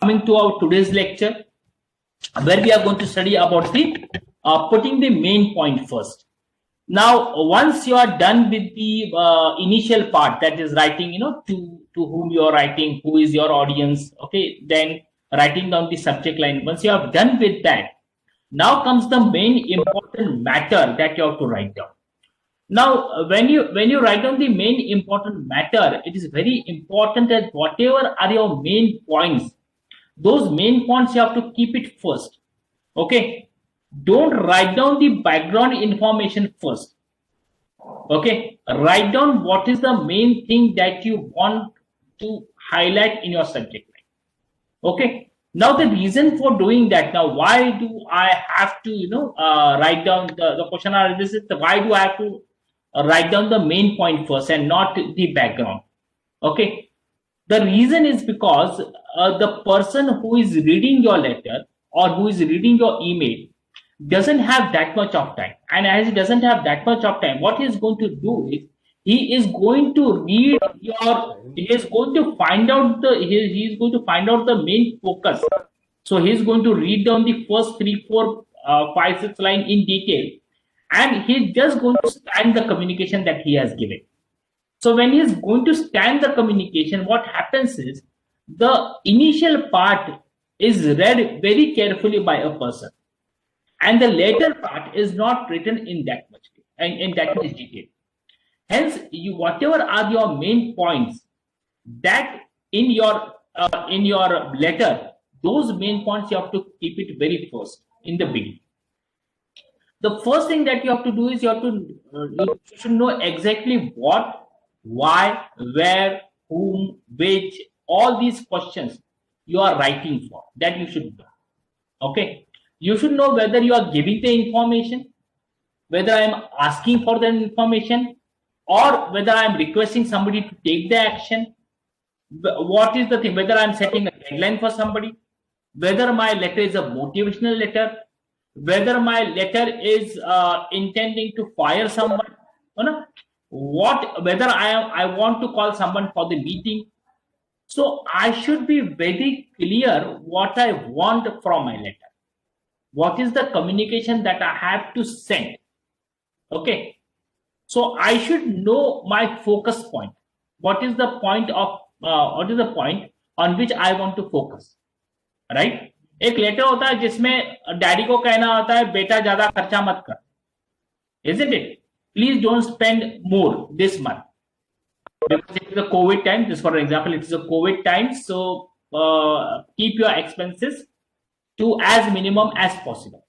Coming to our today's lecture, where we are going to study about the putting the main point first. Now, once you are done with the initial part, that is writing, to whom you are writing, who is your audience, okay, then writing down the subject line. Once you have done with that, now comes the main important matter that you have to write down. Now, when you write down the main important matter, it is very important that whatever are your main points, those main points you have to keep it first. Okay, don't write down the background information first. Okay, write down what is the main thing that you want to highlight in your subject line. Okay, now the reason for doing that, now why do I have to write down the question analysis, why do I have to write down the main point first and not the background? Okay, the reason is because the person who is reading your letter or who is reading your email doesn't have that much of time, and as he doesn't have that much of time, what he is going to do is he is going to read he is going to find out he is going to find out the main focus. So he is going to read down the first 3 4 5 6 line in detail, and he's just going to scan the communication that he has given. So when he is going to scan the communication, what happens is the initial part is read very carefully by a person, and the later part is not written in that much detail. Hence, whatever are your main points, that in your letter, those main points you have to keep it very first in the beginning. The first thing that you have to do is you should know exactly what, why, where, whom, which, all these questions you are writing for. That you should know. Okay. You should know whether you are giving the information, whether I am asking for the information, or whether I am requesting somebody to take the action. What is the thing? Whether I am setting a deadline for somebody, whether my letter is a motivational letter, whether my letter is intending to fire someone, whether I want to call someone for the meeting. So I should be very clear what I want from my letter. What is the communication that I have to send? Okay. So I should know my focus point. What is the point on which I want to focus? Right? एक letter होता है जिसमें daddy को कहना होता है बेटा ज्यादा खर्चा मत कर. Isn't it? Please don't spend more this month. Because it is a COVID time. Just for example, it is a COVID time. So keep your expenses to as minimum as possible.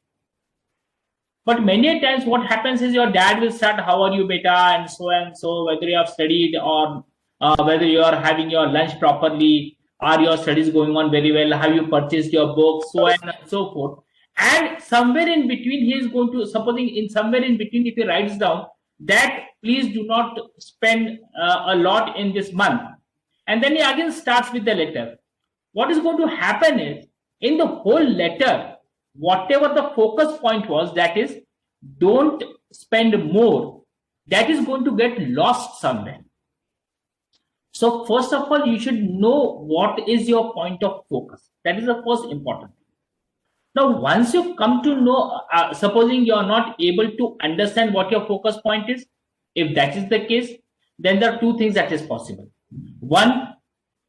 But many times what happens is your dad will start, how are you beta, and so, whether you have studied or whether you are having your lunch properly, are your studies going on very well, have you purchased your books, so on and so forth. And somewhere in between he is going to, supposing in somewhere in between if he writes down that please do not spend a lot in this month, and then he again starts with the letter, what is going to happen is in the whole letter, whatever the focus point was, that is don't spend more, that is going to get lost somewhere. So first of all, you should know what is your point of focus. That is the first important thing. Now once you come to know, supposing you are not able to understand what your focus point is, if that is the case, then there are two things that is possible. One,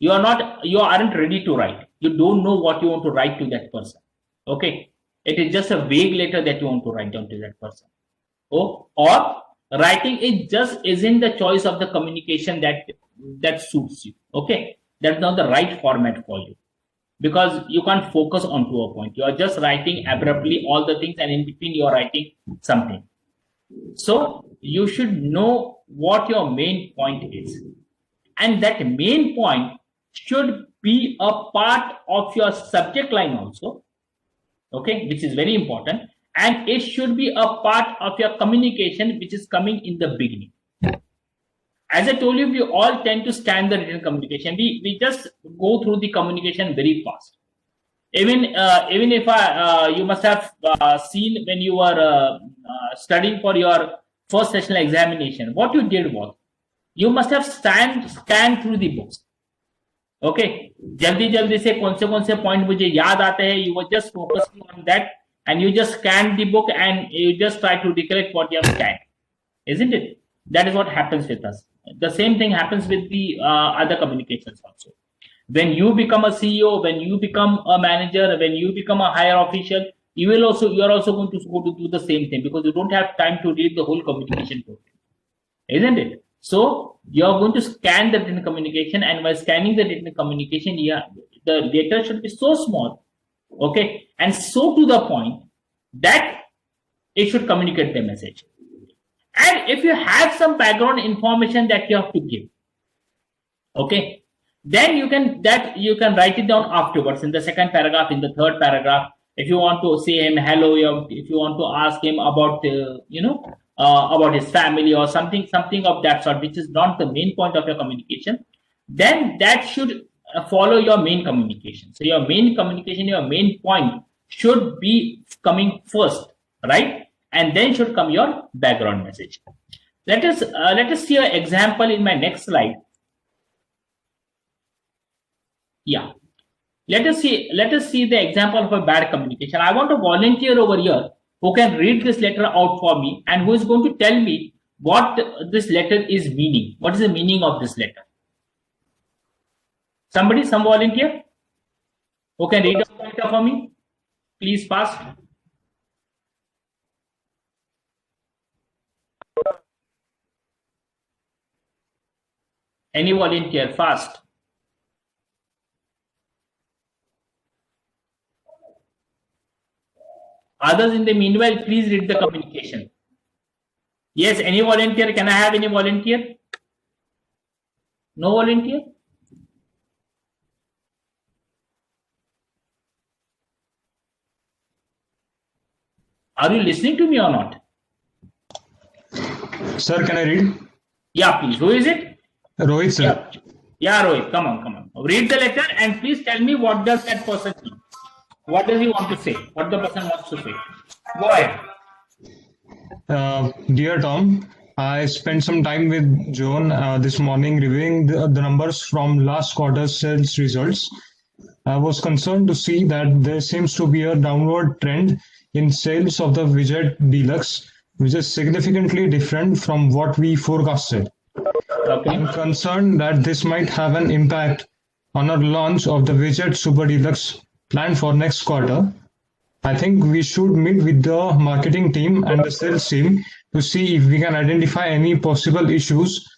you aren't ready to write. You don't know what you want to write to that person. Okay, it is just a vague letter that you want to write down to that person. Or writing it just isn't the choice of the communication that suits you. Okay, that's not the right format for you, because you can't focus onto a point. You are just writing abruptly all the things, and in between you are writing something. So you should know what your main point is, and that main point should be a part of your subject line also. Okay, which is very important, and it should be a part of your communication which is coming in the beginning. As I told you, we all tend to scan the written communication. We just go through the communication very fast. Even if you must have seen when you were studying for your first national examination, what you did was you must have scanned through the books. Okay, जल्दी जल्दी से कौन से point मुझे याद आते हैं, you were just focusing on that and you just scan the book and you just try to recollect what you have scanned, isn't it? That is what happens with us. The same thing happens with the other communications also. When you become a CEO, when you become a manager, when you become a higher official, you are also going to go to do the same thing, because you don't have time to read the whole communication book, isn't it? So you are going to scan the written communication, and while scanning the written communication, yeah, the letter should be so small, okay, and so to the point that it should communicate the message. And if you have some background information that you have to give, okay, then you can write it down afterwards in the second paragraph, in the third paragraph. If you want to say him hello, if you want to ask him about about his family or something of that sort, which is not the main point of your communication, then that should follow your main communication. So your main communication, your main point should be coming first, right? And then should come your background message. Let us see an example in my next slide. Yeah, let us see the example of a bad communication. I want a volunteer over here who can read this letter out for me, and who is going to tell me what this letter is meaning. What is the meaning of this letter? Somebody, some volunteer who can read out the letter for me, please, fast. Any volunteer, fast. Others, in the meanwhile, please read the communication. Yes, any volunteer? Can I have any volunteer? No volunteer? Are you listening to me or not? Sir, can I read? Yeah, please. Who is it? Rohit, sir. Yeah, Rohit, come on. Read the letter and please tell me what does that person mean. What does he want to say? What the person wants to say? Go ahead. Dear Tom, I spent some time with Joan this morning reviewing the numbers from last quarter's sales results. I was concerned to see that there seems to be a downward trend in sales of the Widget Deluxe, which is significantly different from what we forecasted. Okay. I'm concerned that this might have an impact on our launch of the Widget Super Deluxe planned for next quarter. I think we should meet with the marketing team and the sales team to see if we can identify any possible issues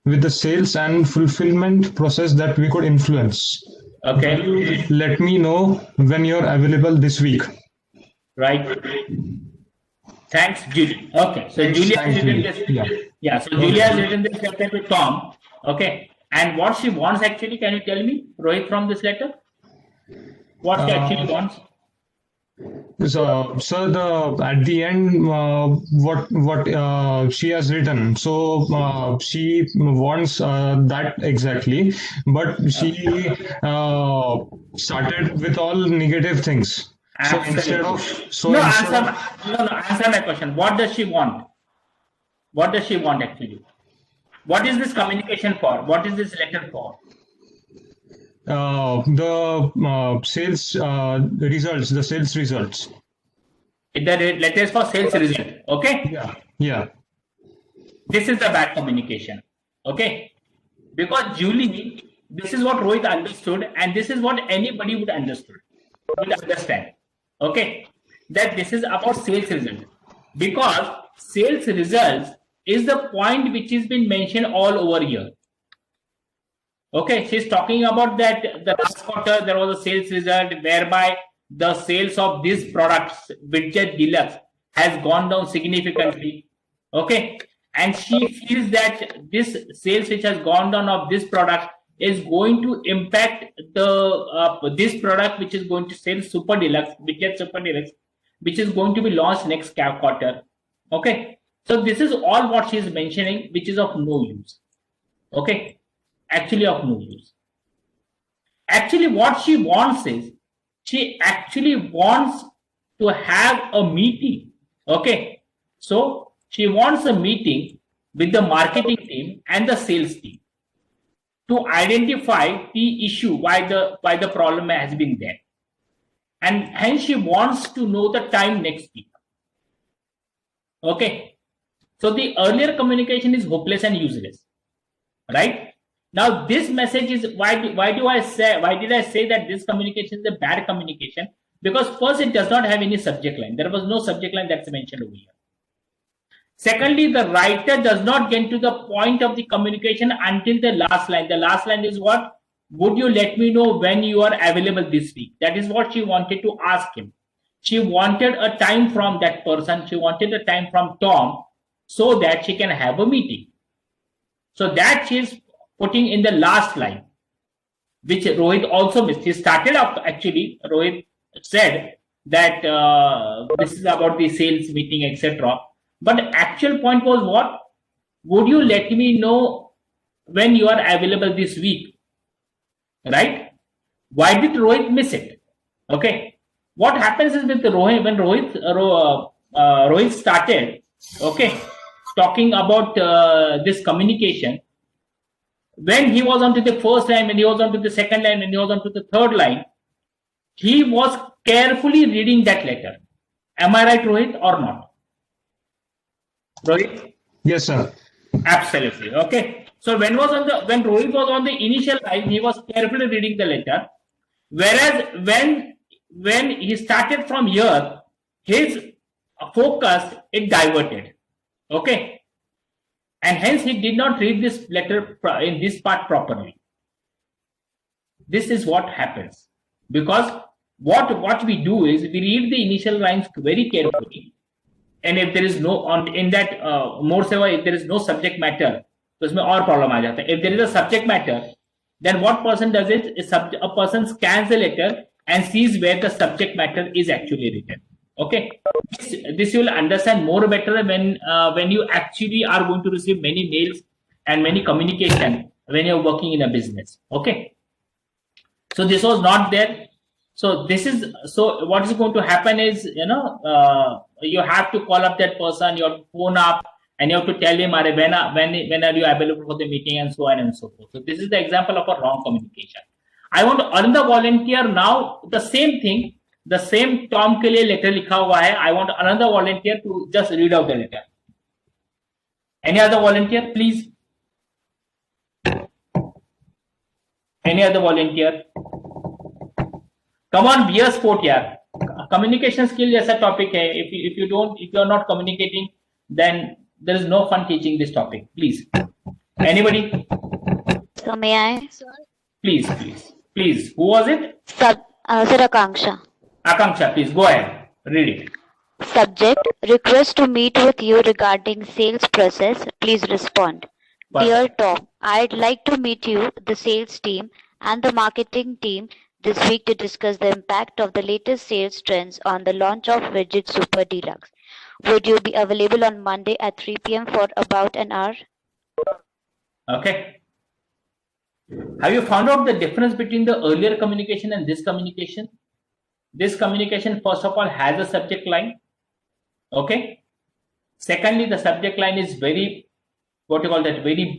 with the sales and fulfillment process that we could influence. Okay. Let me know when you're available this week. Right. Thanks, Julie. Okay. So Julia has written this. Yeah. So Julia has written this letter to Tom. Okay. And what she wants actually, can you tell me, Rohit, from this letter? What she actually wants? So, sir, at the end, what she has written. So she wants that exactly, but she started with all negative things. Absolutely. Answer my question. What does she want? What does she want actually? What is this communication for? What is this letter for? The sales results, the sales results. The letter is for sales result. Okay. Yeah. This is the bad communication. Okay. Because Julie, this is what Rohit understood, and this is what anybody would understand. Okay. That this is about sales result. Because sales results is the point which has been mentioned all over here. Okay, she's talking about that the last quarter there was a sales result whereby the sales of these products, Widget Deluxe, has gone down significantly. Okay, and she feels that this sales which has gone down of this product is going to impact the this product which is going to sell Super Deluxe, Widget Super Deluxe, which is going to be launched next quarter. Okay, so this is all what she is mentioning, which is of no use. Okay. Actually of no use. Actually, what she wants is, she actually wants to have a meeting. Okay. So she wants a meeting with the marketing team and the sales team. to identify the issue, why the problem has been there, and hence she wants to know the time next week. Okay, so the earlier communication is hopeless and useless, right? Now this message is why did I say that this communication is a bad communication? Because first, it does not have any subject line. There was no subject line that's mentioned over here. Secondly, the writer does not get to the point of the communication until the last line. The last line is what? Would you let me know when you are available this week? That is what she wanted to ask him. She wanted a time from that person. She wanted a time from Tom so that she can have a meeting. So that she is putting in the last line, which Rohit also missed. He started up, actually, Rohit said that this is about the sales meeting, etc. But the actual point was what? Would you let me know when you are available this week? Right? Why did Rohit miss it? Okay. What happens is with Rohit, when Rohit started, okay, talking about this communication, when he was onto the first line, when he was onto the second line, when he was onto the third line, he was carefully reading that letter. Am I right, Rohit, or not? Rohit? Yes, sir. Absolutely. Okay. So when Rohit was on the initial line, he was carefully reading the letter. Whereas when he started from here, his focus it diverted. Okay. And hence he did not read this letter in this part properly. This is what happens. Because what we do is we read the initial lines very carefully. And if there is no in that more seva, if there is no subject matter, तो इसमें और problem आ जाता है. If there is a subject matter, then what person does it is a person scans the letter and sees where the subject matter is actually written. Okay, this you will understand more better when you actually are going to receive many mails and many communication when you're working in a business. Okay, so this was not there. So what is going to happen is, you have to call up that person, you have to phone up, and you have to tell him, when are you available for the meeting, and so on and so forth. So this is the example of a wrong communication. I want another volunteer now. The same thing, the same Tom के लिए letter लिखा हुआ है. I want another volunteer to just read out the letter. Any other volunteer, please? Any other volunteer? Come on, be a sport, यार. Communication skill जैसा topic है. If you are not communicating, then there is no fun teaching this topic. Please, anybody? So may I? Please. Who was it? Sir, Akanksha. Akanksha, please go ahead. Read it. Subject: request to meet with you regarding sales process. Please respond. Perfect. Dear Tom, I'd like to meet you, the sales team, and the marketing team this week to discuss the impact of the latest sales trends on the launch of Widget Super Deluxe. Would you be available on Monday at 3 p.m. for about an hour? Okay. Have you found out the difference between the earlier communication and this communication? This communication, first of all, has a subject line. Okay. Secondly, the subject line is very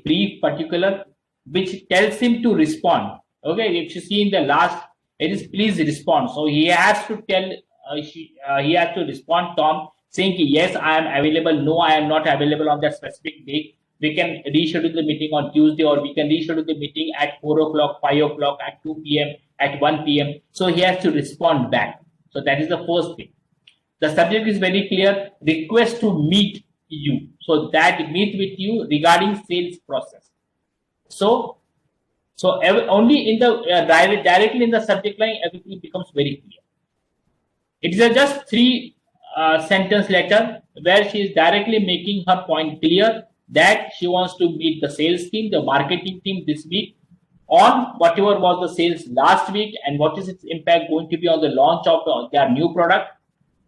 brief, particular, which tells him to respond. Okay. If you see in the last, it is please respond. So he has to tell, he has to respond, Tom, saying yes, I am available. No, I am not available on that specific day. We can reschedule the meeting on Tuesday, or we can reschedule the meeting at 4 o'clock, 5 o'clock, at 2 p.m., at 1 p.m. So he has to respond back. So that is the first thing. The subject is very clear. Request to meet you. So that meet with you regarding sales process. So only in the directly in the subject line, everything becomes very clear. It is just 3 sentence letter where she is directly making her point clear that she wants to meet the sales team, the marketing team this week on whatever was the sales last week and what is its impact going to be on the launch of their new product.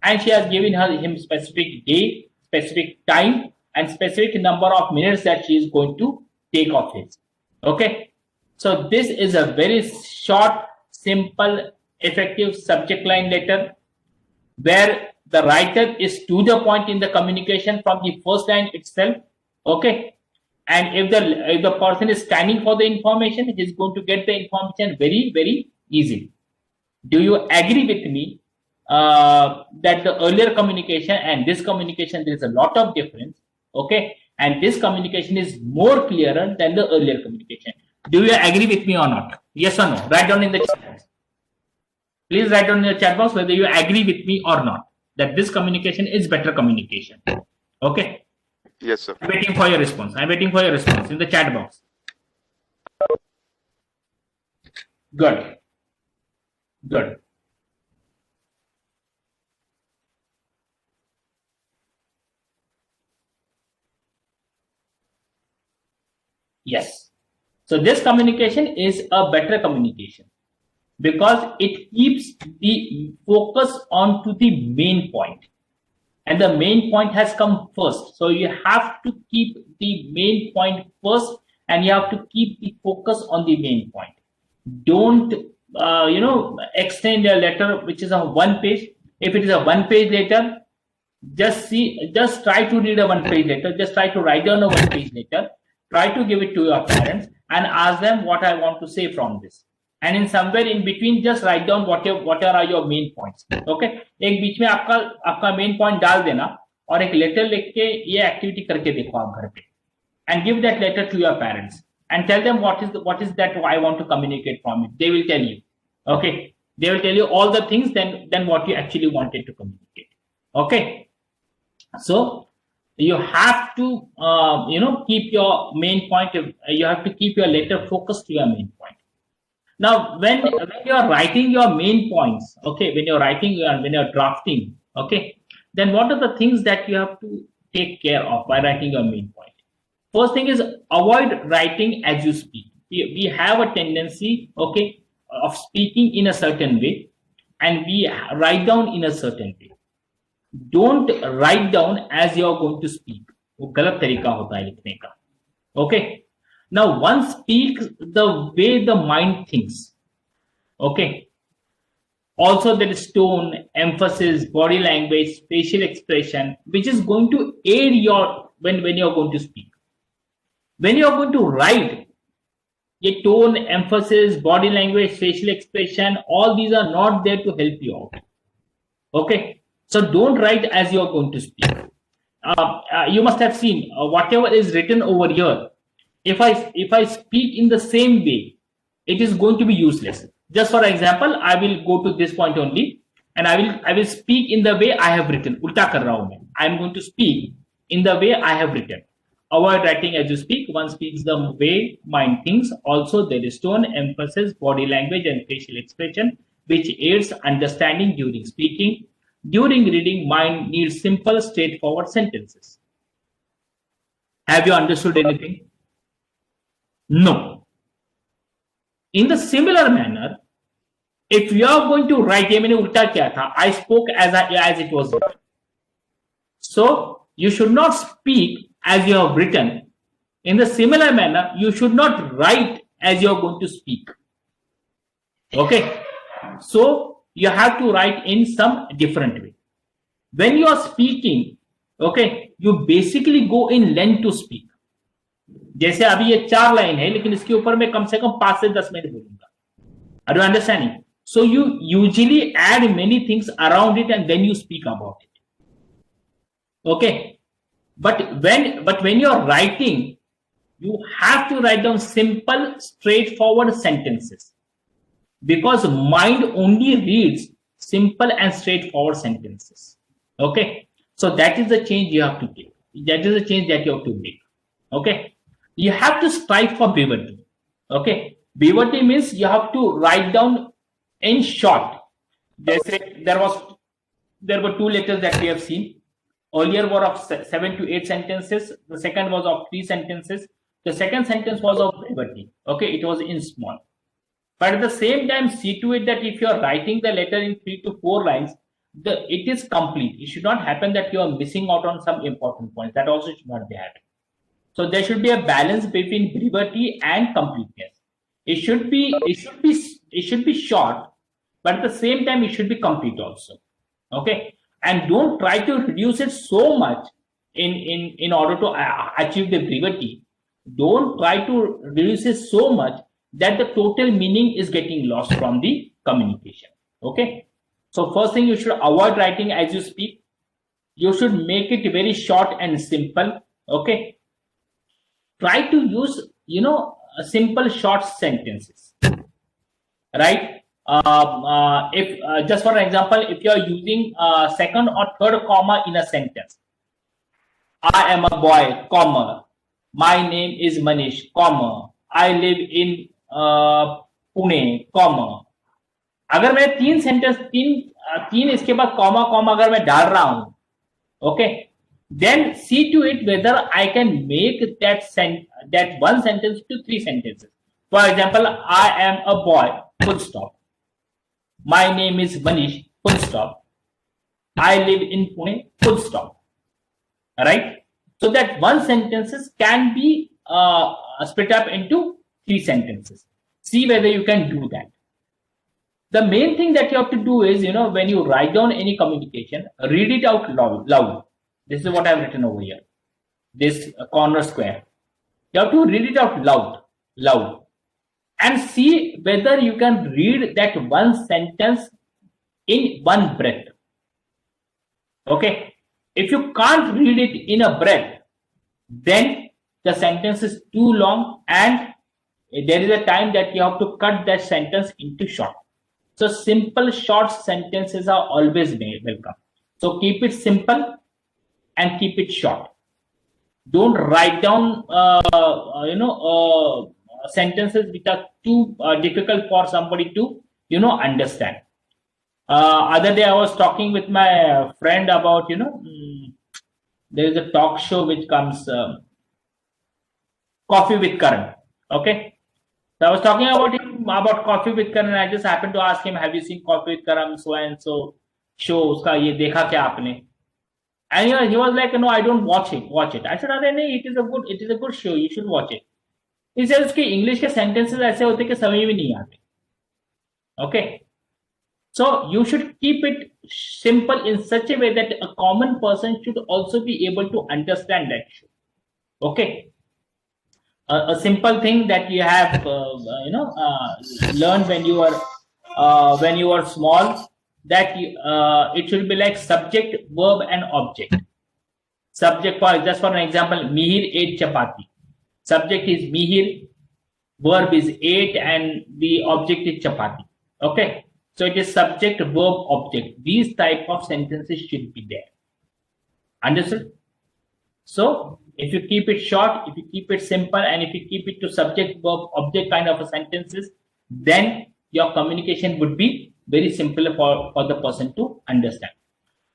And she has given him specific day, specific time, and specific number of minutes that she is going to take of it. Okay. So this is a very short, simple, effective subject line letter where the writer is to the point in the communication from the first line itself. Okay. And if the person is scanning for the information, he is going to get the information very, very easily. Do you agree with me that the earlier communication and this communication, there is a lot of difference, okay? And this communication is more clearer than the earlier communication. Do you agree with me or not? Yes or no? Write down in the chat box. Please write down in the chat box whether you agree with me or not, that this communication is better communication. Okay? Yes, sir. I'm waiting for your response. I'm waiting for your response in the chat box. Good. Good. Yes. So this communication is a better communication because it keeps the focus on to the main point. And the main point has come first. So you have to keep the main point first and you have to keep the focus on the main point. Don't, extend your letter, which is a 1 page. If it is a 1 page letter, just try to read a 1 page letter. Just try to write down a 1 page letter. Try to give it to your parents and ask them what I want to say from this. And in somewhere in between, just write down what are your main points. Okay? एक बीच में आपका main point डाल देना और एक letter लिख के ये activity करके देखो आप घर पे. And give that letter to your parents and tell them what is that I want to communicate from it. They will tell you. Okay? They will tell you all the things than what you actually wanted to communicate. Okay? So you have to keep your main point. You have to keep your letter focused to your main point. Now, when you are writing your main points, okay, when you're drafting, okay, then what are the things that you have to take care of by writing your main point? First thing is avoid writing as you speak. We have a tendency, okay, of speaking in a certain way, and we write down in a certain way. Don't write down as you are going to speak. वो गलत तरीका होता है लिखने का. Okay. Now, one speaks the way the mind thinks. Okay. Also, there is tone, emphasis, body language, facial expression, which is going to aid your when you are going to speak. When you are going to write, your tone, emphasis, body language, facial expression, all these are not there to help you out. Okay. So don't write as you are going to speak. You must have seen whatever is written over here. If I speak in the same way, it is going to be useless. Just for example, I will go to this point only, and I will speak in the way I have written. Ulta kar raha hu main. I am going to speak in the way I have written. Avoid writing as you speak. One speaks the way mind thinks. Also, there is tone, emphasis, body language, and facial expression, which aids understanding during speaking. During reading, mind needs simple, straightforward sentences. Have you understood anything? No. In the similar manner, if you are going to write, I spoke as it was written. So you should not speak as you have written. In the similar manner, you should not write as you are going to speak. Okay. So you have to write in some different way. When you are speaking, okay, you basically go in length to speak. जैसे अभी ये 4 line है, लेकिन इसके ऊपर मैं कम से कम 5 से 10 मिनट बोलूंगा. Are you understanding? So you usually add many things around it and then you speak about it. Okay. But when you are writing, you have to write down simple, straightforward sentences. Because mind only reads simple and straightforward sentences. Okay. So that is the change you have to take. That is the change that you have to make. Okay. You have to strive for brevity. Okay. Brevity means you have to write down in short. There were 2 letters that we have seen. Earlier were of 7 to 8 sentences. The second was of 3 sentences. The second sentence was of brevity. Okay. It was in small. But at the same time, see to it that if you are writing the letter in 3 to 4 lines, it is complete. It should not happen that you are missing out on some important points. That also should not be happening. So there should be a balance between brevity and completeness. It should be short, but at the same time, it should be complete also. Okay. And don't try to reduce it so much in order to achieve the brevity Don't try to reduce it so much that the total meaning is getting lost from the communication. Okay. So first thing, you should avoid writing as you speak. You should make it very short and simple. Okay. Try to use, simple short sentences, right? If just for example, if you are using second or third comma in a sentence, I am a boy, comma, my name is Manish, comma, I live in Pune, comma. अगर मैं तीन इसके बाद comma comma अगर मैं डाल रहा हूं, okay, then see to it whether I can make that one sentence to 3 sentences. For example, I am a boy, full stop. My name is Manish, full stop. I live in Pune, full stop. Right? So that one sentences can be split up into 3 sentences. See whether you can do that. The main thing that you have to do is, when you write down any communication, read it out loud. This is what I've written over here. This corner square. You have to read it out loud. And see whether you can read that one sentence in one breath. Okay. If you can't read it in a breath, then the sentence is too long and there is a time that you have to cut that sentence into short. So simple short sentences are always welcome. So keep it simple and keep it short. Don't write down sentences which are too difficult for somebody to understand. Other day I was talking with my friend about there is a talk show which comes, Coffee with Karan. Okay, so I was talking about Coffee with Karan. I just happened to ask him, have you seen Coffee with Karan so and so show? Uska ye dekha kya aapne? And he was like, no, I don't watch it. I said, it is a good show, you should watch it. He says कि English के sentences ऐसे होते कि समझ में नहीं आते. Okay, so you should keep it simple in such a way that a common person should also be able to understand that show. Okay, a simple thing that you have learned when you are small, that it should be like subject, verb and object. Subject, just for an example, Mihir ate chapati. Subject is Mihir, verb is ate, and the object is chapati. Okay, so it is subject, verb, object. These type of sentences should be there. Understood? So if you keep it short, if you keep it simple, and if you keep it to subject, verb, object kind of sentences, then your communication would be very simple for the person to understand.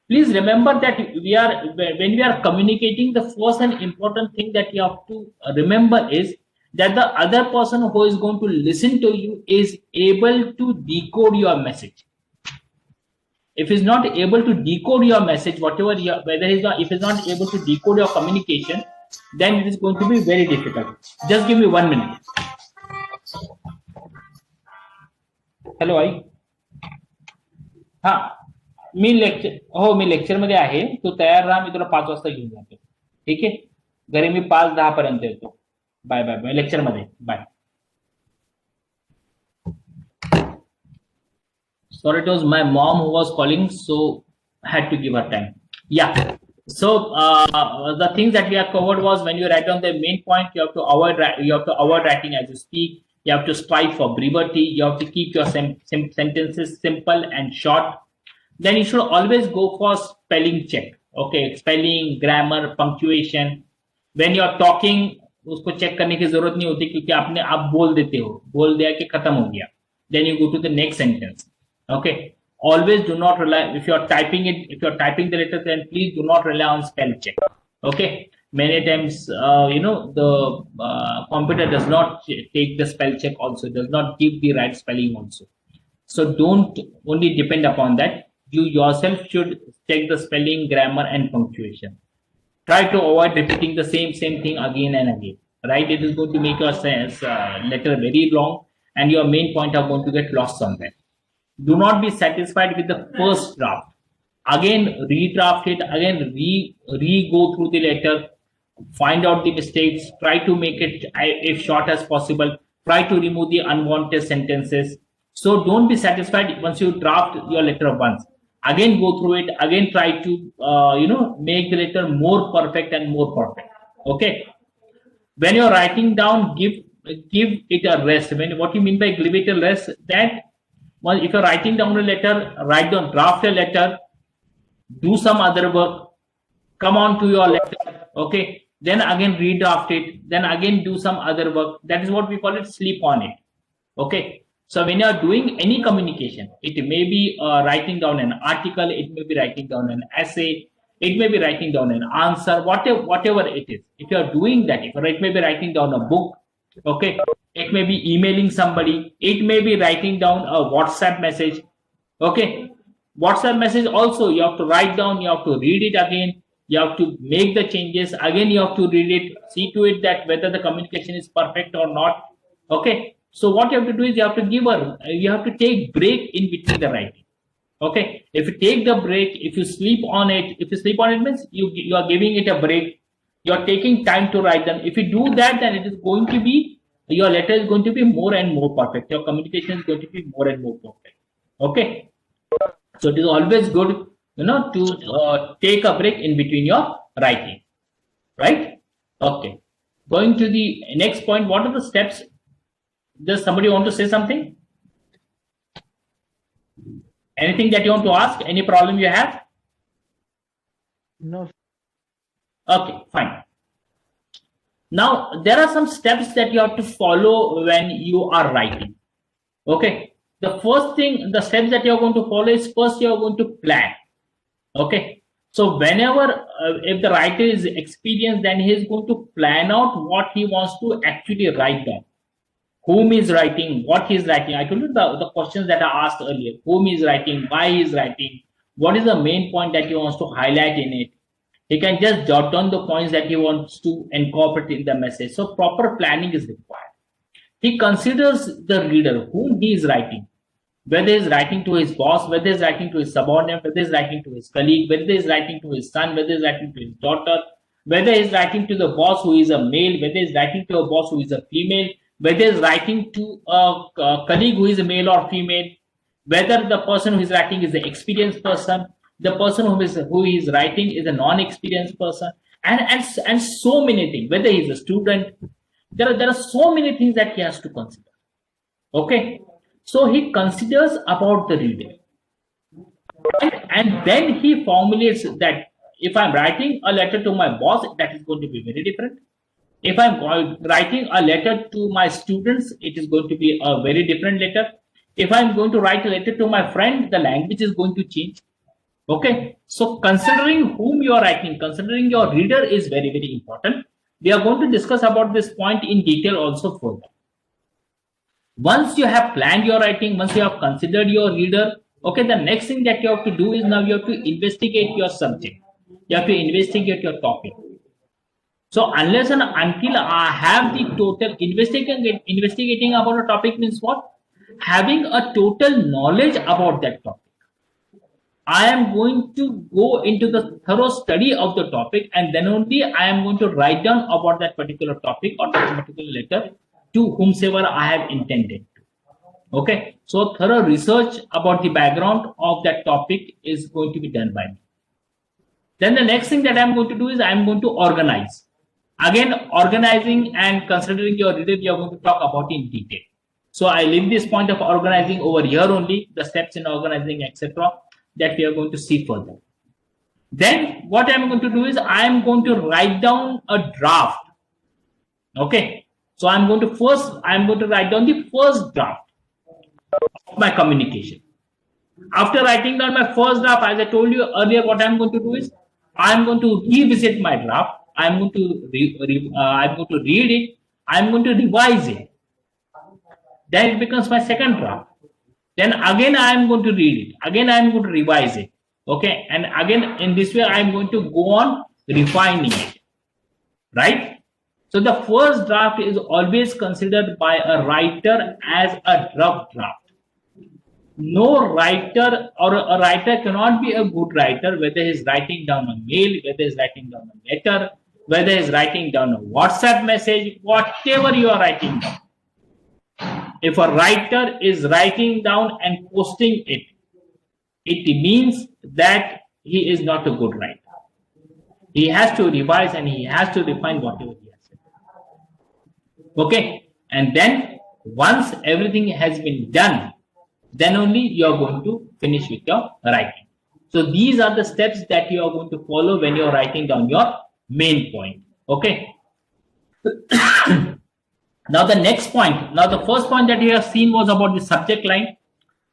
Please remember that when we are communicating, the first and important thing that you have to remember is that the other person who is going to listen to you is able to decode your message. If he's not able to decode your message, if he's not able to decode your communication, then it is going to be very difficult. Just give me 1 minute. Hello, me lecture मध्ये आहे, तू तयार राहा, मी तुला 5 वाजता घेऊन जातो. ठीक आहे, घरी मी 5:10 पर्यंत येतो. बाय बाय, लेक्चर मध्ये bye. Sorry, it was my mom who was calling, so I had to give her time. Yeah. So the things that we have covered was, when you write down the main point, you have to avoid writing as you speak. You have to strive for brevity. You have to keep your sentences simple and short. Then you should always go for spelling check. Okay, spelling, grammar, punctuation. When you are talking, उसको check करने की जरूरत नहीं होती, क्योंकि आप बोल देते हो, बोल दिया कि खत्म हो गया. Then you go to the next sentence. Okay, always do not rely, if you are typing the letter, then please do not rely on spell check. Okay, many times the computer does not take the spell check also, does not give the right spelling also. So don't only depend upon that. You yourself should check the spelling, grammar and punctuation. Try to avoid repeating the same thing again and again, right? It is going to make your letter very long and your main point are going to get lost somewhere. Do not be satisfied with the first draft. Again, redraft it, again, go through the letter. find out the mistakes, try to make it as short as possible, try to remove the unwanted sentences. So don't be satisfied once you draft your letter once. Again, go through it. Again, try to make the letter more perfect and more perfect. Okay. When you're writing down, give it a rest. What you mean by give it a rest? That well, if you're writing down a letter, write down, draft a letter, do some other work, come on to your letter, okay, then again redraft it, then again do some other work. That is what we call it, sleep on it. Okay. So when you are doing any communication, it may be writing down an article, it may be writing down an essay, it may be writing down an answer, whatever it is. If you are doing that, it may be writing down a book, okay, it may be emailing somebody, it may be writing down a WhatsApp message, okay. WhatsApp message also you have to write down, you have to read it again, you have to make the changes again, you have to read it, see to it that whether the communication is perfect or not. Okay. So what you have to do is you have to take break in between the writing. Okay. If you take the break, if you sleep on it means you are giving it a break. You are taking time to write them. If you do that, then it is going to be, your letter is going to be more and more perfect. Your communication is going to be more and more perfect. Okay. So it is always good, to take a break in between your writing, right? Okay. Going to the next point, what are the steps? Does somebody want to say something? Anything that you want to ask? Any problem you have? No. Okay, fine. Now, there are some steps that you have to follow when you are writing. Okay. The first thing, the steps that you're going to follow is, first you're going to plan. Okay. So whenever, if the writer is experienced, then he is going to plan out what he wants to actually write down. Whom is writing, what he is writing. I told you the questions that I asked earlier. Whom is writing, why he is writing, what is the main point that he wants to highlight in it. He can just jot down the points that he wants to incorporate in the message. So proper planning is required. He considers the reader, whom he is writing, whether he is writing to his boss, whether he is writing to his subordinate, whether he is writing to his colleague, whether he is writing to his son, whether he is writing to his daughter, whether he is writing to the boss who is a male, whether he is writing to a boss who is a female, whether he is writing to a colleague who is a male or female, whether the person who is writing is an experienced person, the person who he is writing is a non-experienced person, and so many things, whether he is a student. There are so many things that he has to consider. Okay. So he considers about the reader. And then he formulates that if I'm writing a letter to my boss, that is going to be very different. If I'm writing a letter to my students, it is going to be a very different letter. If I'm going to write a letter to my friend, the language is going to change. Okay. So considering whom you are writing, considering your reader is very, very important. We are going to discuss about this point in detail also further. Once you have planned your writing, once you have considered your reader, okay, the next thing that you have to do is now you have to investigate your subject. You have to investigate your topic. So unless and until I have the total investigating about a topic means what? Having a total knowledge about that topic. I am going to go into the thorough study of the topic, and then only I am going to write down about that particular topic or that particular letter to whomsoever I have intended to. Okay. So thorough research about the background of that topic is going to be done by me. Then the next thing that I'm going to do is I'm going to organize. Again, organizing and considering your reader, we are going to talk about in detail. So I leave this point of organizing over here only, the steps in organizing, etc., that we are going to see further. Then what I'm going to do is I am going to write down a draft. Okay. So I'm going to write down the first draft of my communication. After writing down my first draft, as I told you earlier, what I'm going to do is I'm going to revisit my draft. I'm going to read it. I'm going to revise it. Then it becomes my second draft. Then again I am going to read it. Again I am going to revise it. Okay. And again in this way I am going to go on refining it. Right? So the first draft is always considered by a writer as a rough draft. No writer or a writer cannot be a good writer, whether he's writing down a mail, whether he's writing down a letter, whether he's writing down a WhatsApp message, whatever you are writing down. If a writer is writing down and posting it, it means that he is not a good writer. He has to revise and he has to refine whatever he has said. Okay, and then once everything has been done, then only you are going to finish with your writing. So these are the steps that you are going to follow when you are writing down your main point. Okay. Now the next point. Now the first point that you have seen was about the subject line.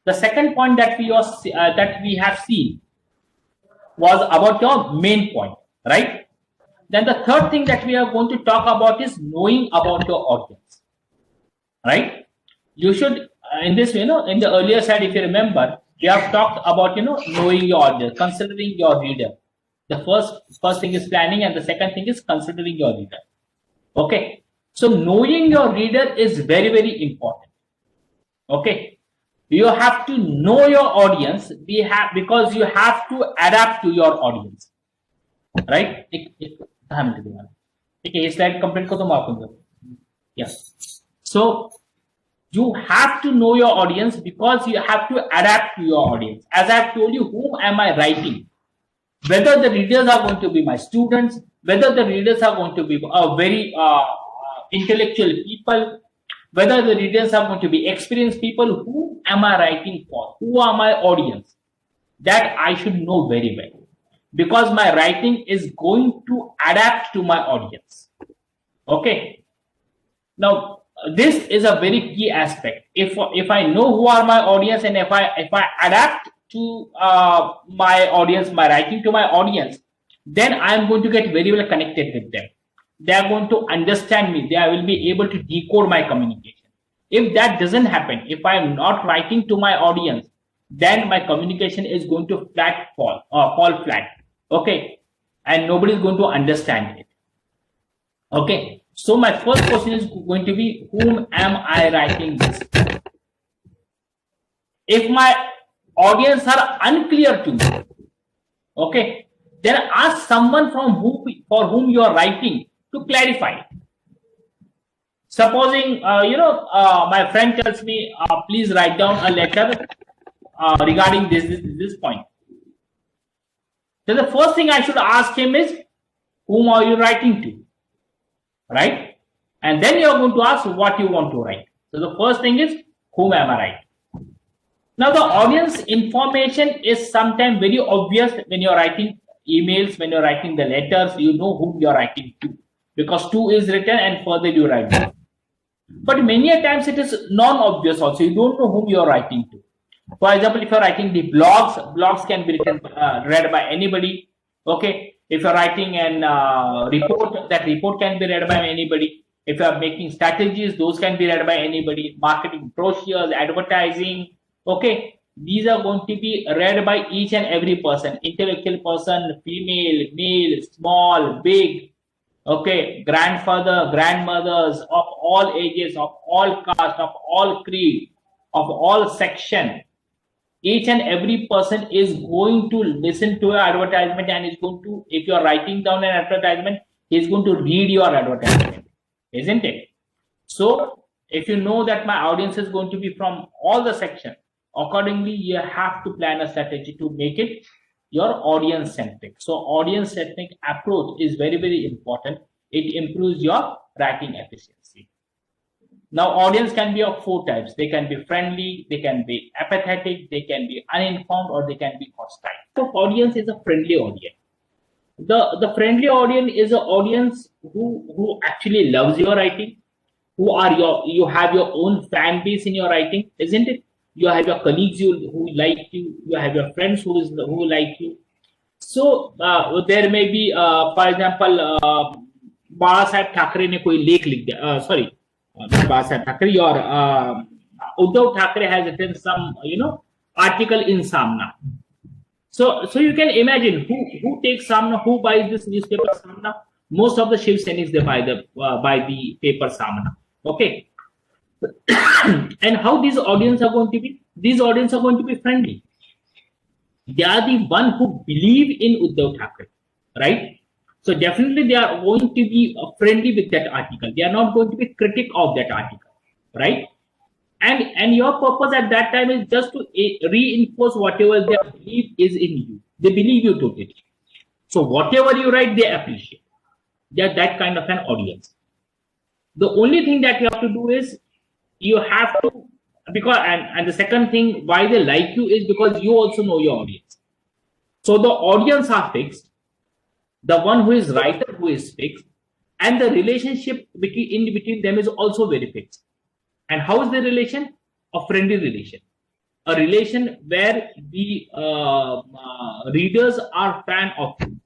The second point that we have seen was about your main point, right? Then the third thing that we are going to talk about is knowing about your audience, right? You should in this, in the earlier side, if you remember, we have talked about knowing your audience, considering your reader. The first thing is planning, and the second thing is considering your reader. Okay, so knowing your reader is very, very important. Okay, you have to know your audience. Because you have to adapt to your audience, right? Okay, slide complete ko to maaf. Yes. So you have to know your audience because you have to adapt to your audience. As I have told you, whom am I writing? Whether the readers are going to be my students, whether the readers are going to be very intellectual people, whether the readers are going to be experienced people, who am I writing for? Who are my audience? That I should know very well, because my writing is going to adapt to my audience. Okay. Now, this is a very key aspect. If I know who are my audience, and if I adapt to my audience, my writing to my audience, then I am going to get very well connected with them. They are going to understand me. They will be able to decode my communication. If that doesn't happen, if I am not writing to my audience, then my communication is going to fall flat. Okay, and nobody is going to understand it. Okay. So my first question is going to be, whom am I writing this? If my audience are unclear to me, okay, then ask someone for whom you are writing to clarify. Supposing my friend tells me, please write down a letter regarding this point. So the first thing I should ask him is, whom are you writing to? Right? And then you are going to ask what you want to write. So the first thing is, whom am I writing? Now the audience information is sometimes very obvious when you're writing emails, when you're writing the letters, you know whom you're writing to, because to is written and further you write down. But many a times it is non-obvious also. You don't know whom you're writing to. For example, if you're writing the blogs can be read by anybody. Okay. If you're writing an report, that report can be read by anybody. If you are making strategies, those can be read by anybody. Marketing brochures, advertising. Okay. These are going to be read by each and every person. Intellectual person, female, male, small, big. Okay. Grandfather, grandmothers of all ages, of all caste, of all creed, of all section. Each and every person is going to listen to your advertisement, and is going to, if you are writing down an advertisement, he is going to read your advertisement, isn't it? So if you know that my audience is going to be from all the section, accordingly you have to plan a strategy to make it your audience centric. So audience centric approach is very, very important. It improves your writing efficiency. Now, audience can be of four types. They can be friendly, they can be apathetic, they can be uninformed, or they can be hostile. So, audience is a friendly audience. The friendly audience is an audience who actually loves your writing, you have your own fan base in your writing, isn't it? You have your colleagues who like you, you have your friends who like you. So, there may be, for example, Bala Saheb Thackeray ne koi lekh likh diya, sorry. Bala Saheb Thackeray, or Uddhav Thackeray has written some, article in Samna. So you can imagine who takes Samna, who buys this newspaper Samna. Most of the Shiv Sainiks, they buy the paper Samna. Okay, and how these audience are going to be? These audience are going to be friendly. They are the one who believe in Uddhav Thackeray, right? So definitely they are going to be friendly with that article. They are not going to be critic of that article, right? And your purpose at that time is just to reinforce whatever they believe is in you. They believe you totally. So whatever you write, they appreciate. They are that kind of an audience. The only thing that you have to do is you have to, because and the second thing why they like you is because you also know your audience. So the audience are fixed, the one who is writer who is fixed, and the relationship between them is also very fixed. And how is the relation? A friendly relation, a relation where the readers are fan of you,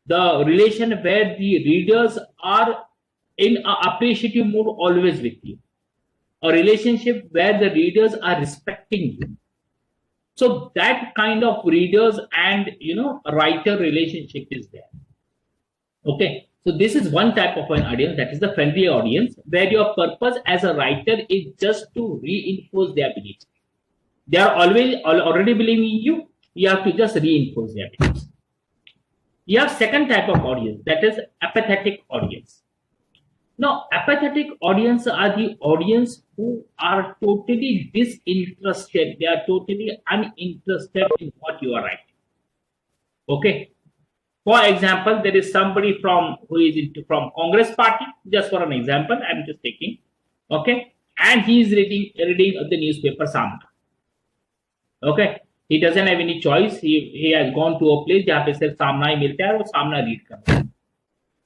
the relation where the readers are in an appreciative mood always with you, a relationship where the readers are respecting you. So that kind of readers and writer relationship is there. Okay, so this is one type of an audience, that is the friendly audience, where your purpose as a writer is just to reinforce their beliefs. They are already believing in you. You have to just reinforce their beliefs. You have second type of audience, that is apathetic audience. Now, apathetic audience are the audience who are totally disinterested. They are totally uninterested in what you are writing. Okay. For example, there is somebody from from Congress party. Just for an example, I'm just taking. Okay, and he is reading the newspaper Samna. Okay, he doesn't have any choice. He has gone to a place जहाँ पे सिर्फ सामना ही मिलता है और सामना read करता है.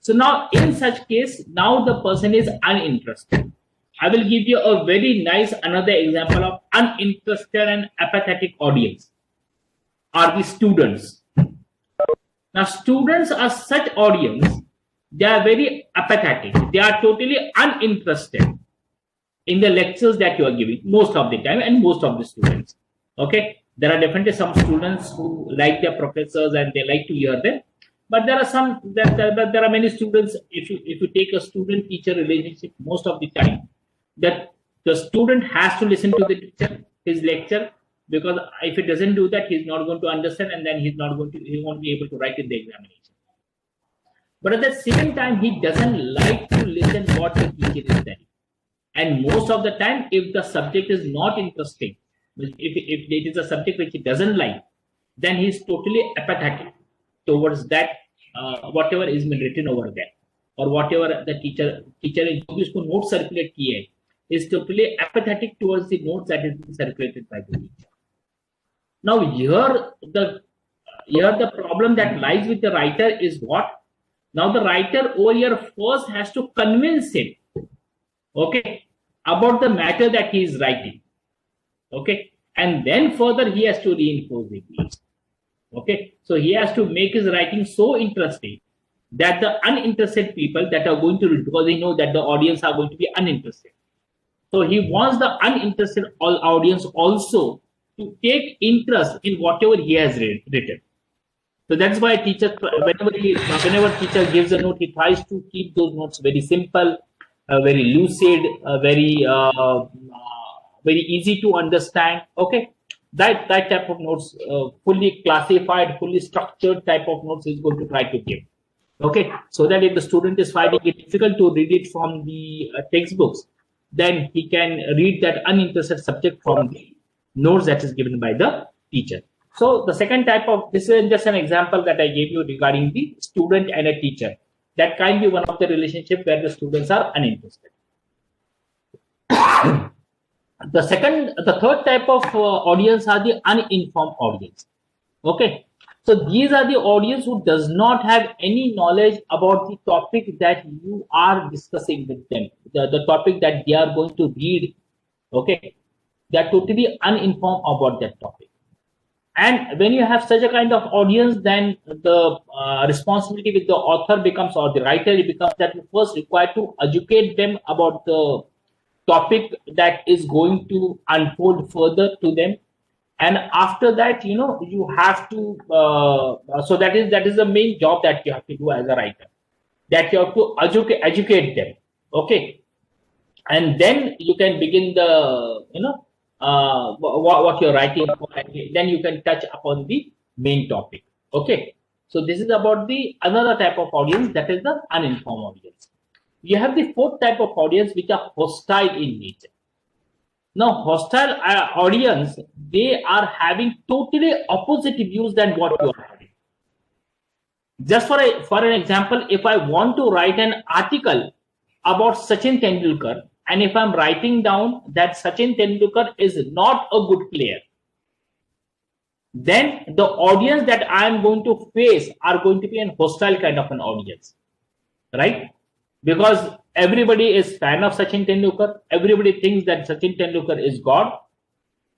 So now in such case, now the person is uninterested. I will give you a very nice another example of uninterested and apathetic audience are the students. Now students are such audience, they are very apathetic. They are totally uninterested in the lectures that you are giving most of the time and most of the students. Okay, there are definitely some students who like their professors and they like to hear them. But there are some there are many students. If you take a student-teacher relationship, most of the time, that the student has to listen to the teacher, his lecture, because if he doesn't do that, he's not going to understand, and then he won't be able to write in the examination. But at the same time, he doesn't like to listen what the teacher is telling. And most of the time, if the subject is not interesting, if it is a subject which he doesn't like, then he's totally apathetic towards that whatever is been written over there, or whatever the teacher is उसको note circulate किए है, is totally apathetic towards the notes that is being circulated by the teacher. Now here the problem that lies with the writer is what? Now the writer over here first has to convince him, okay, about the matter that he is writing, okay, and then further he has to reinforce the beliefs. Okay, so he has to make his writing so interesting that the uninterested people that are going to read, because they know that the audience are going to be uninterested. So he wants the uninterested audience also to take interest in whatever he has written. So that's why teacher, whenever teacher gives a note, he tries to keep those notes very simple, very lucid, very easy to understand. Okay. That type of notes, fully classified, fully structured type of notes is going to try to give. Okay, so that if the student is finding it difficult to read it from the textbooks, then he can read that uninterested subject from the notes that is given by the teacher. So the second type of, this is just an example that I gave you regarding the student and a teacher. That can be one of the relationship where the students are uninterested. The third type of audience are the uninformed audience. Okay, so these are the audience who does not have any knowledge about the topic that you are discussing with them, the topic that they are going to read. Okay, they are totally uninformed about that topic. And when you have such a kind of audience, then the responsibility with the author becomes, or the writer, it becomes that you first require to educate them about the topic that is going to unfold further to them, and after that, you have to so that is the main job that you have to do as a writer, that you have to educate them. Okay, and then you can begin the what you're writing for, and then you can touch upon the main topic. Okay, So this is about the another type of audience, that is the uninformed audience. You have the fourth type of audience, which are hostile in nature. Now, hostile audience, they are having totally opposite views than what you are having. Just for an example, if I want to write an article about Sachin Tendulkar, and if I'm writing down that Sachin Tendulkar is not a good player, then the audience that I am going to face are going to be an hostile kind of an audience, right? Because everybody is fan of Sachin Tendulkar, everybody thinks that Sachin Tendulkar is God.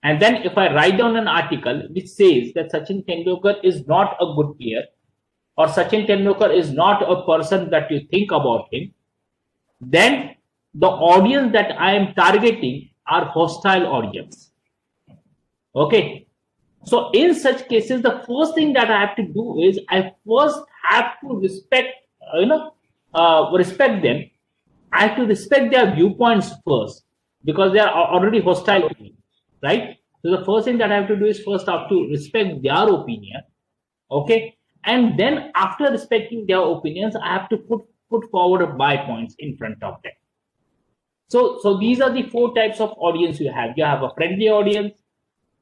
And then if I write down an article which says that Sachin Tendulkar is not a good player, or Sachin Tendulkar is not a person that you think about him, then the audience that I am targeting are hostile audience. Okay. So in such cases, the first thing that I have to do is I first have to respect, respect them. I have to respect their viewpoints first, because they are already hostile to me, right? So the first thing that I have to do is first have to respect their opinion, okay? And then after respecting their opinions, I have to put forward my points in front of them. So these are the four types of audience you have. You have a friendly audience.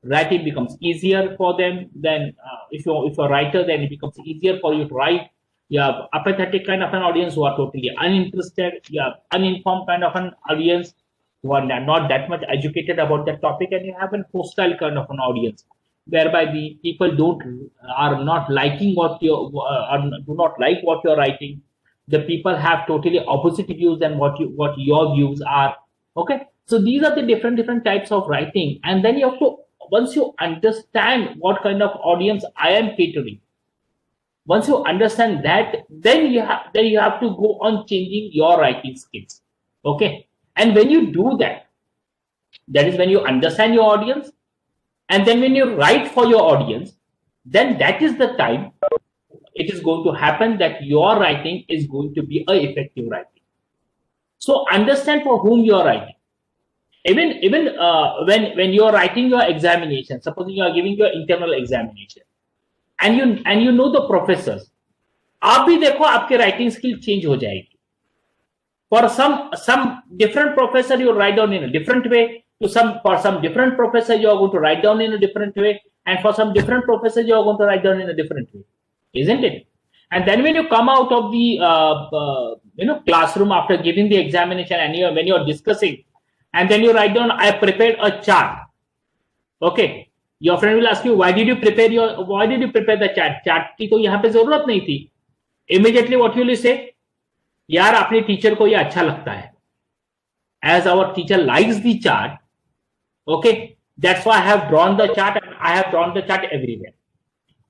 Writing becomes easier for them. Then if you're a writer, then it becomes easier for you to write. You have apathetic kind of an audience who are totally uninterested. You have uninformed kind of an audience who are not that much educated about that topic, and you have a hostile kind of an audience whereby the people are not liking what you do not like what you're writing. The people have totally opposite views than what your views are. Okay, so these are the different types of writing, and then you have to, once you understand what kind of audience I am catering, once you understand that, then you have to go on changing your writing skills. Okay, and when you do that, that is when you understand your audience, and then when you write for your audience, then that is the time it is going to happen that your writing is going to be a effective writing. So understand for whom you are writing. Even when you are writing your examination, supposing you are giving your internal examination, and you know the professors, आप भी देखो आपके writing skill change हो जाएगी. For some different professor you write down in a different way. For some different professor you are going to write down in a different way, and for some different professor you are going to write down in a different way, isn't it? And then when you come out of the classroom after giving the examination, and when you are discussing, and then you write down, I prepared a chart. Okay, your friend will ask you, why did you prepare the chart? Chart की तो यहाँ पे जरूरत नहीं थी. Immediately what you will say, यार अपने teacher को ये अच्छा लगता है. As our teacher likes the chart, okay, that's why I have drawn the chart, and I have drawn the chart everywhere.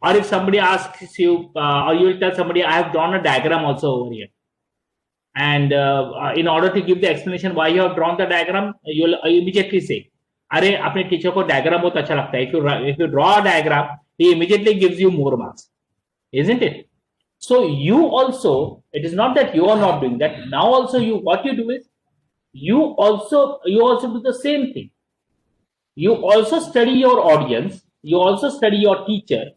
Or if somebody asks you, or you will tell somebody, I have drawn a diagram also over here. And in order to give the explanation why you have drawn the diagram, you will immediately say, अरे अपने teacher को diagram बहुत अच्छा लगता है. If you draw a diagram, he immediately gives you more marks, isn't it? So you also, it is not that you are not doing that. Now also what you do is, you also do the same thing. You also study your audience, you also study your teacher,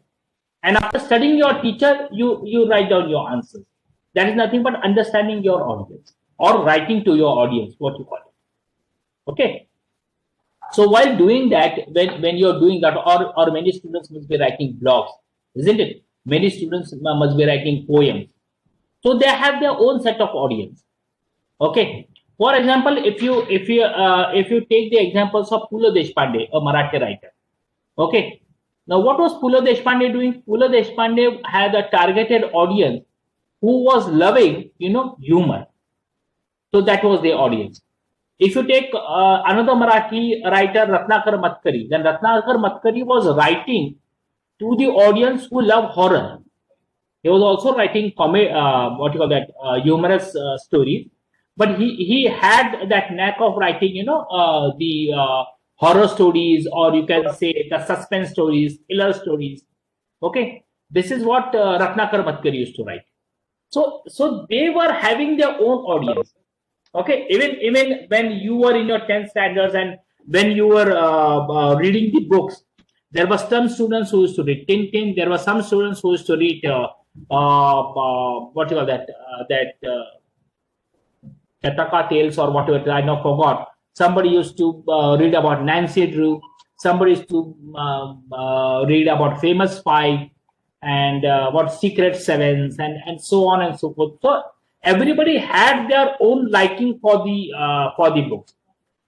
and after studying your teacher, you write down your answers. That is nothing but understanding your audience, or writing to your audience, what you call it. Okay. So while doing that, when you're doing that, or many students must be writing blogs, isn't it? Many students must be writing poems. So they have their own set of audience. Okay. For example, if you take the examples of Pula Deshpande, a Marathi writer. Okay. Now, what was Pula Deshpande doing? Pula Deshpande had a targeted audience who was loving, humor. So that was the audience. If you take another Marathi writer, Ratnakar Matkari, then Ratnakar Matkari was writing to the audience who love horror. He was also writing humorous stories, but he had that knack of writing, the horror stories, or you can say the suspense stories, thriller stories. Okay, this is what Ratnakar Matkari used to write. So they were having their own audience. Okay, even when you were in your 10th standards, and when you were reading the books, there were some students who used to read Tintin. There were some students who used to read what you call that, Kataka tales or whatever, I now forgot. Somebody used to read about Nancy Drew. Somebody used to read about Famous Five and what Secret Sevens and so on and so forth. So everybody had their own liking for the books.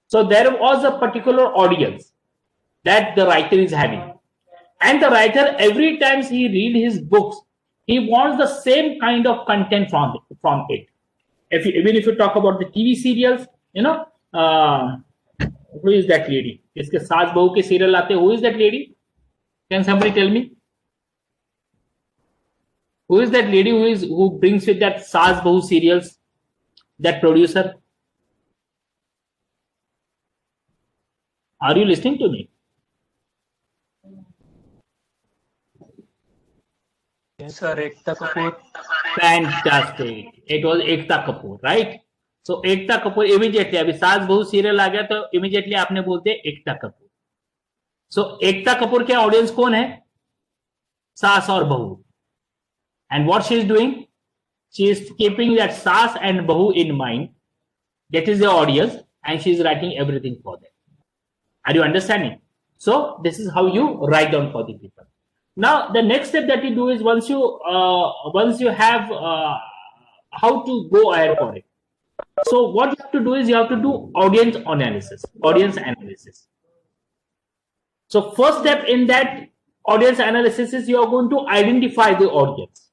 So there was a particular audience that the writer is having, and the writer, every time he read his books, he wants the same kind of content from it. Even if you talk about the TV serials, who is that lady? इसके सास बहू के serial आते, who is that lady? Can somebody tell me? Who is that lady who brings with that saas bahu serials? That producer? Are you listening to me? Yes, sir. Ekta Kapoor. Fantastic. It was Ekta Kapoor, right? So Ekta Kapoor immediately, अभी सास बहू serial आ गया तो immediately आपने बोलते Ekta Kapoor. So Ekta Kapoor के audience कौन है? सास और बहू. And what she is doing? She is keeping that saas and bahu in mind. That is the audience, and she is writing everything for them. Are you understanding? So this is how you write down for the people. Now the next step that you do is once you have how to go ahead for it. So what you have to do is you have to do audience analysis. So first step in that audience analysis is you are going to identify the audience,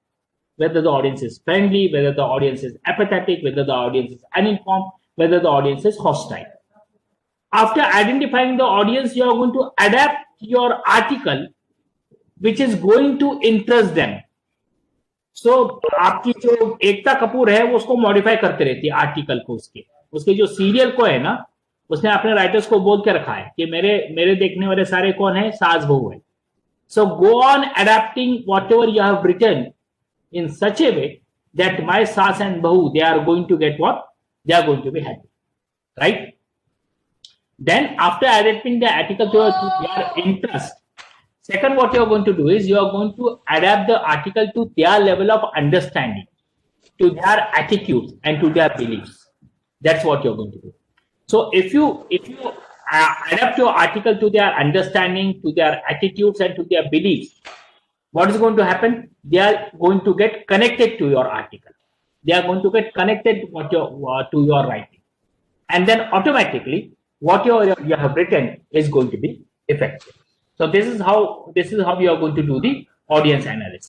whether the audience is friendly, whether the audience is apathetic, whether the audience is uninformed, whether the audience is hostile. After identifying the audience, you are going to adapt your article which is going to interest them. So आपकी जो एकता कपूर है वो उसको modify करते रहती है article को, उसके जो सीरियल को है ना, उसने अपने राइटर्स को बोल के रखा है कि मेरे देखने वाले सारे कौन है, सास बहू है. So go on adapting whatever you have written in such a way that my saas and bahu, they are going to get what? They are going to be happy, right? Then after adapting the article to their interest, second what you are going to do is you are going to adapt the article to their level of understanding, to their attitudes and to their beliefs. That's what you're going to do. So if you adapt your article to their understanding, to their attitudes and to their beliefs, what is going to happen? They are going to get connected to your article. They are going to get connected to your writing. And then automatically what you have written is going to be effective. So this is how you are going to do the audience analysis.